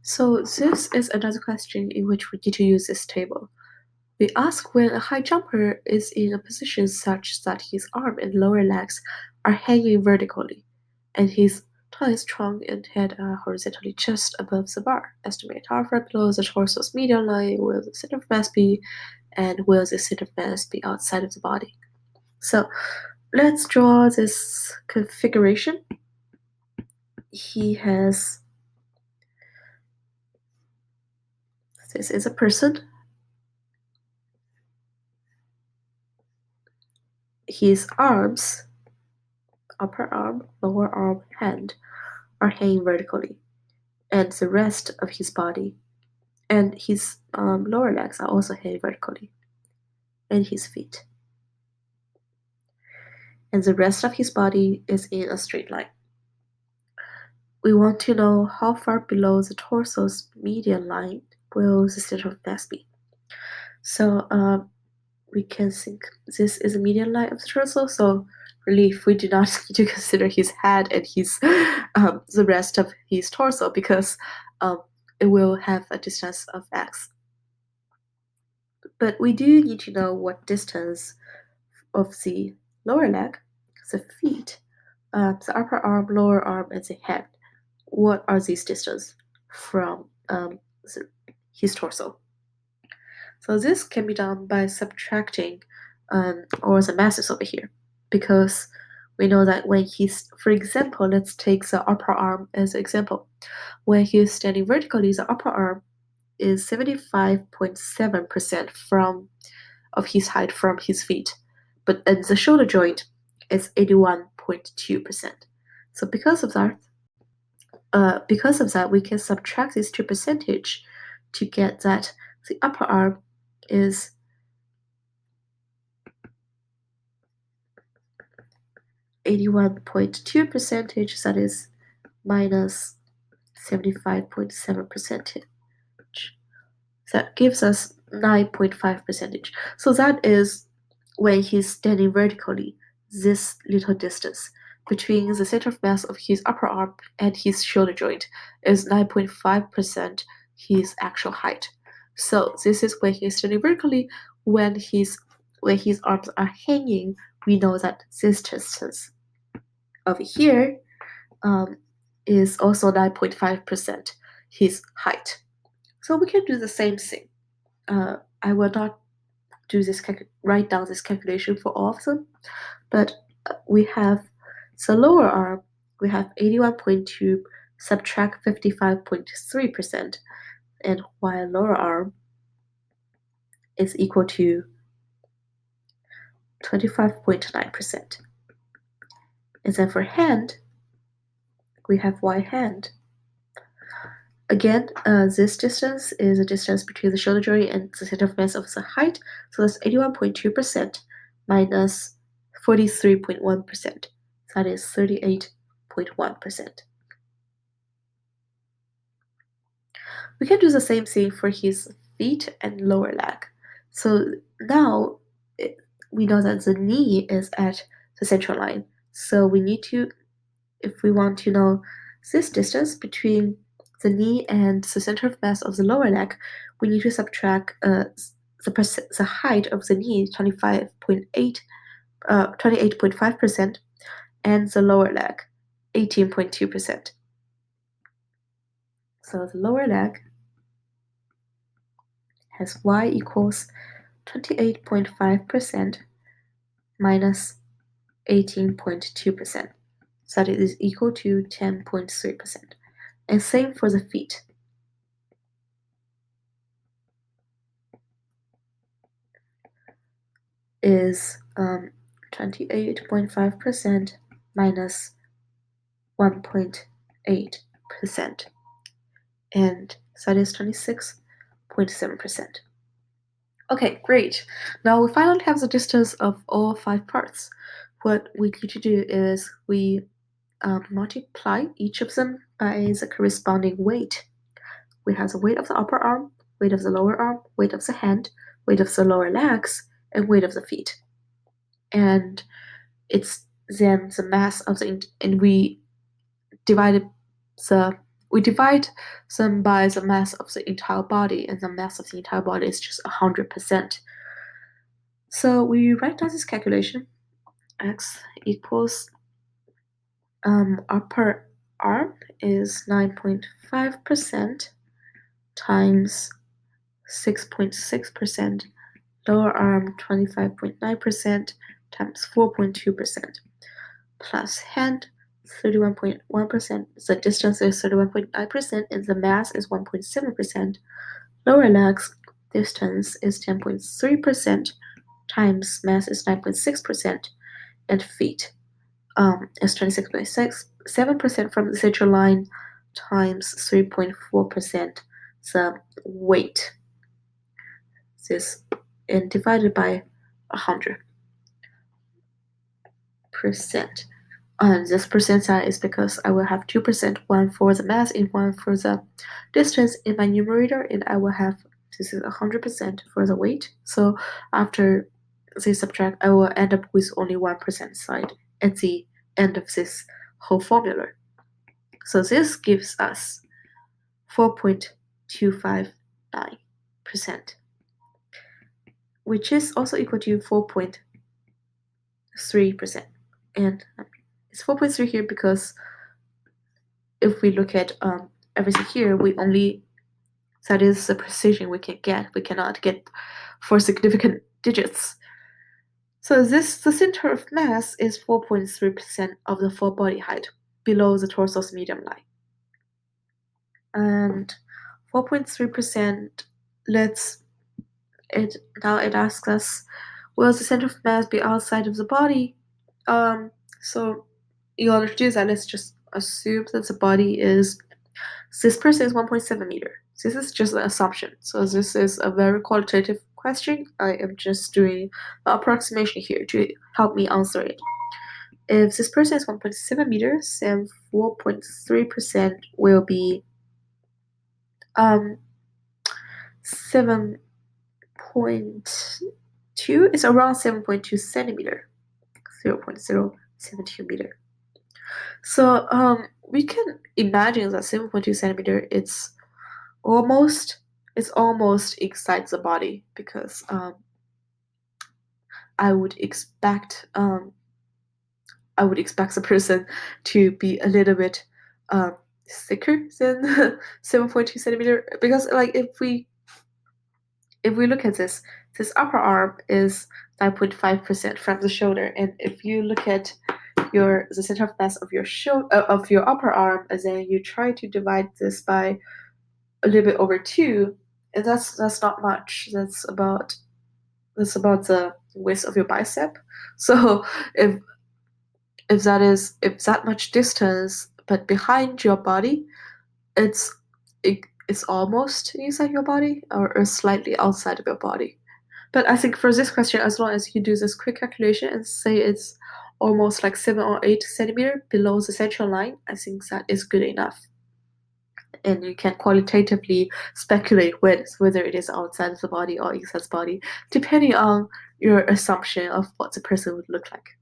So this is another question in which we need to use this table. We ask when a high jumper is in a position such that his arm and lower legs are hanging vertically, and his thighs, trunk, and head are horizontally just above the bar. Estimate how far below the torso's median line will the center of mass be, and will the center of mass be outside of the body. So let's draw this configuration. This is a person. His arms, upper arm, lower arm, hand, are hanging vertically, and the rest of his body and his lower legs are also hanging vertically, and his feet. And the rest of his body is in a straight line. We want to know how far below the torso's median line will the center of mass be. So we can think this is a median line of the torso, so really we do not need to consider his head and his the rest of his torso because it will have a distance of x. But we do need to know what distance of the lower leg, the feet, the upper arm, lower arm, and the head. What are these distances from his torso? So this can be done by subtracting all the masses over here, because we know that when he's, for example, let's take the upper arm as an example. When he's standing vertically, the upper arm is 75.7% of his height from his feet, but then the shoulder joint is 81.2%. So because of that, we can subtract these two percentage to get that the upper arm is 81.2%, that is minus 75.7%. That gives us 9.5%. So that is when he's standing vertically, this little distance between the center of mass of his upper arm and his shoulder joint is 9.5% his actual height. So this is when he's standing vertically. When his arms are hanging, we know that this distance over here is also 9.5% his height. So we can do the same thing. I will not do this write down this calculation for all of them, but we have the lower arm, we have 81.2 subtract 55.3%, and while lower arm is equal to 25.9%. And then for hand, we have y hand. Again, this distance is the distance between the shoulder joint and the center of mass of the height, so that's 81.2% minus 43.1%. That is 38.1%. We can do the same thing for his feet and lower leg. So now we know that the knee is at the central line. So we need to, if we want to know this distance between the knee and the center of mass of the lower leg, we need to subtract the height of the knee, 28.5%, and the lower leg, 18.2%. So the lower leg has y equals 28.5% minus 18.2%. So that is equal to 10.3%. And same for the feet. Is 28.5% minus 1.8%. And that is 26.7%. Okay, great. Now we finally have the distance of all 5 parts. What we need to do is we multiply each of them by the corresponding weight. We have the weight of the upper arm, weight of the lower arm, weight of the hand, weight of the lower legs, and weight of the feet. And it's then the mass of the, and we we divide them by the mass of the entire body, and the mass of the entire body is just 100%. So we write down this calculation. X equals upper arm is 9.5% times 6.6%, lower arm 25.9% times 4.2%, plus hand 31.1%. The distance is 31.9% and the mass is 1.7%. Lower legs distance is 10.3% times mass is 9.6%, and feet is 26.7% from the central line times 3.4% the weight. This and divided by 100%. And this percent sign is because I will have 2%, one for the mass and one for the distance in my numerator, and I will have, this is 100% for the weight. So after this subtract, I will end up with only 1% side at the end of this whole formula. So this gives us 4.259%, which is also equal to 4.3%. And it's 4.3 here because if we look at everything here, that is the precision we can get. We cannot get for significant digits. So the center of mass is 4.3% of the full body height, below the torso's medium line. And 4.3%, now it asks us, will the center of mass be outside of the body? So in order to do that, let's just assume that the body is, this person is 1.7 meter. This is just an assumption. So this is a very qualitative question. I am just doing an approximation here to help me answer it. If this person is 1.7 meters, then 4.3% will be 7.2. It's around 7.2 centimeter, 0.072 meter. So we can imagine that 7.2 centimeter it's almost inside the body, because I would expect the person to be a little bit thicker than 7.2 centimeter, because like if we look at this upper arm is 9.5% from the shoulder, and if you look at the center of mass of your of your upper arm, and then you try to divide this by a little bit over 2, and that's not much. That's about the width of your bicep. So if that much distance, but behind your body, it's almost inside your body or slightly outside of your body. But I think for this question, as long as you do this quick calculation and say it's almost like 7 or 8 centimeter below the central line, I think that is good enough. And you can qualitatively speculate whether it is outside of the body or inside the body, depending on your assumption of what the person would look like.